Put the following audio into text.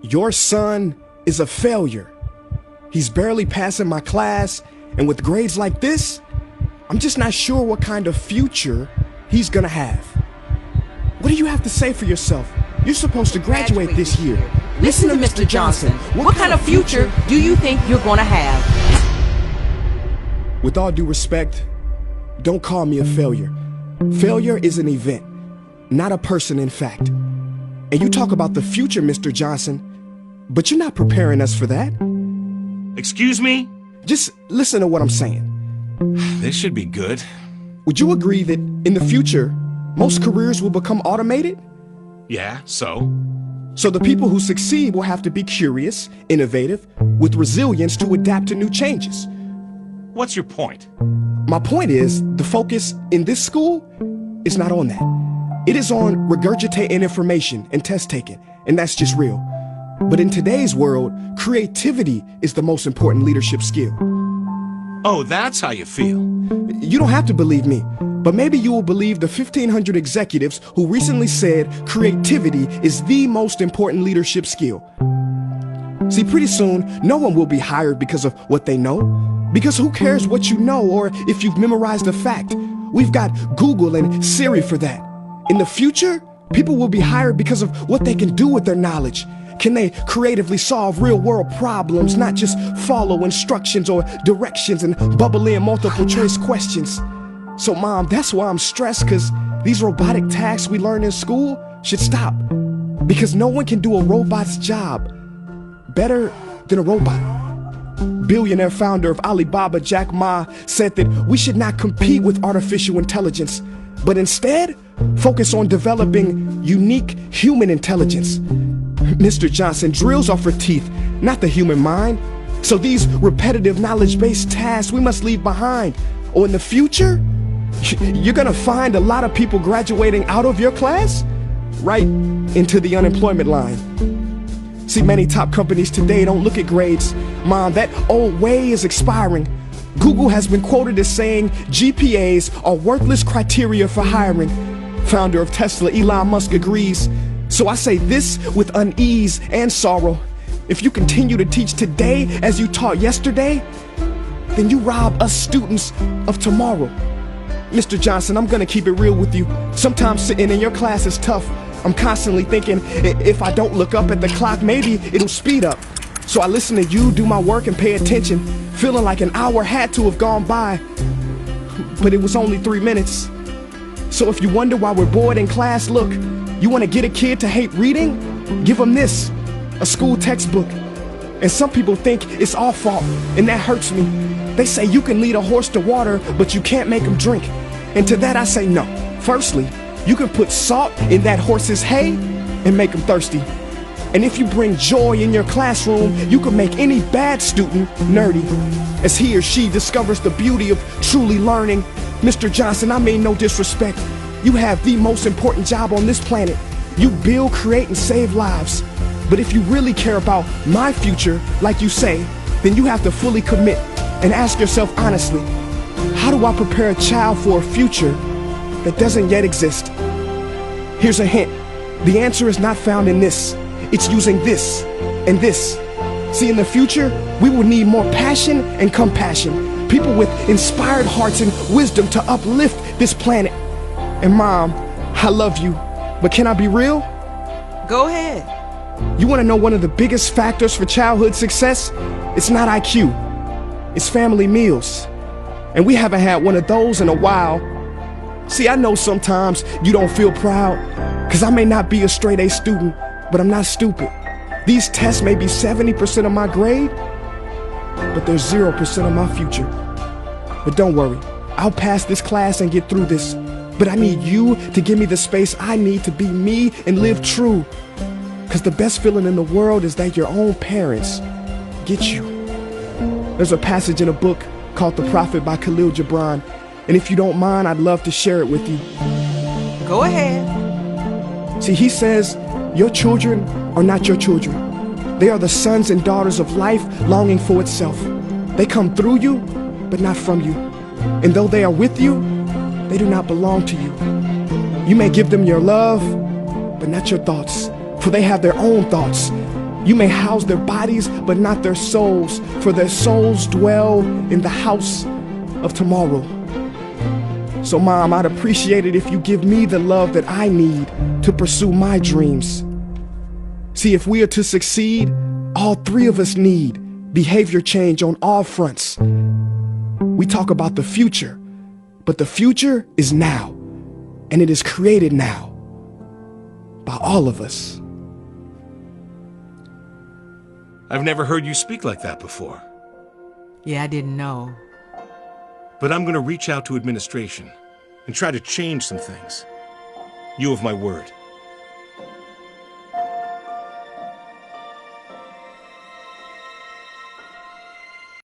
Your son is a failure. He's barely passing my class, and with grades like this, I'm just not sure what kind of future he's gonna have. What do you have to say for yourself? You're supposed to graduate this year. Listen to Mr. Johnson. What kind of future do you think you're going to have? With all due respect, don't call me a failure. Failure is an event, not a person, in fact. And you talk about the future, Mr. Johnson, but you're not preparing us for that. Excuse me? Just listen to what I'm saying. This should be good. Would you agree that in the future, most careers will become automated? Yeah, so? So the people who succeed will have to be curious, innovative, with resilience to adapt to new changes. What's your point? My point is, the focus in this school is not on that. It is on regurgitating information and test taking, and that's just real. But in today's world, creativity is the most important leadership skill. Oh, that's how you feel. You don't have to believe me, but maybe you will believe the 1,500 executives who recently said creativity is the most important leadership skill. See, pretty soon, no one will be hired because of what they know. Because who cares what you know or if you've memorized a fact? We've got Google and Siri for that. In the future, people will be hired because of what they can do with their knowledge. Can they creatively solve real-world problems, not just follow instructions or directions and bubble in multiple choice questions? So, Mom, that's why I'm stressed, because these robotic tasks we learn in school should stop. Because no one can do a robot's job better than a robot. Billionaire founder of Alibaba, Jack Ma, said that we should not compete with artificial intelligence, but instead focus on developing unique human intelligence. Mr. Johnson, drills are for teeth, not the human mind. So these repetitive knowledge-based tasks we must leave behind. Or in the future, you're gonna find a lot of people graduating out of your class right into the unemployment line. See, many top companies today don't look at grades. Mom, that old way is expiring. Google has been quoted as saying GPAs are worthless criteria for hiring. Founder of Tesla, Elon Musk, agrees. So I say this with unease and sorrow. If you continue to teach today as you taught yesterday, then you rob us students of tomorrow. Mr. Johnson, I'm gonna keep it real with you. Sometimes sitting in your class is tough. I'm constantly thinking, if I don't look up at the clock, maybe it'll speed up. So I listen to you do my work and pay attention, feeling like an hour had to have gone by. But it was only 3 minutes. So if you wonder why we're bored in class, look, you want to get a kid to hate reading? Give them this, a school textbook. And some people think it's our fault, and that hurts me. They say you can lead a horse to water, but you can't make him drink. And to that I say no. Firstly, you can put salt in that horse's hay and make him thirsty. And if you bring joy in your classroom, you can make any bad student nerdy as he or she discovers the beauty of truly learning. Mr. Johnson, I mean no disrespect. You have the most important job on this planet. You build, create, and save lives. But if you really care about my future, like you say, then you have to fully commit and ask yourself honestly, how do I prepare a child for a future that doesn't yet exist? Here's a hint. The answer is not found in this. It's using this and this. See, in the future, we will need more passion and compassion. People with inspired hearts and wisdom to uplift this planet. And Mom, I love you, but can I be real? Go ahead. You want to know one of the biggest factors for childhood success? It's not IQ. It's family meals. And we haven't had one of those in a while. See, I know sometimes you don't feel proud, because I may not be a straight A student, but I'm not stupid. These tests may be 70% of my grade, but they're 0% of my future. But don't worry, I'll pass this class and get through this. But I need you to give me the space I need to be me and live true. Because the best feeling in the world is that your own parents get you. There's a passage in a book called The Prophet by Khalil Gibran. And if you don't mind, I'd love to share it with you. Go ahead. See, he says, your children are not your children. They are the sons and daughters of life longing for itself. They come through you, but not from you. And though they are with you, they do not belong to you. You may give them your love, but not your thoughts, for they have their own thoughts. You may house their bodies, but not their souls, for their souls dwell in the house of tomorrow. So, Mom, I'd appreciate it if you give me the love that I need to pursue my dreams. See, if we are to succeed, all three of us need behavior change on all fronts. We talk about the future, but the future is now, and it is created now by all of us. I've never heard you speak like that before. Yeah, I didn't know. But I'm going to reach out to administration and try to change some things. You have my word.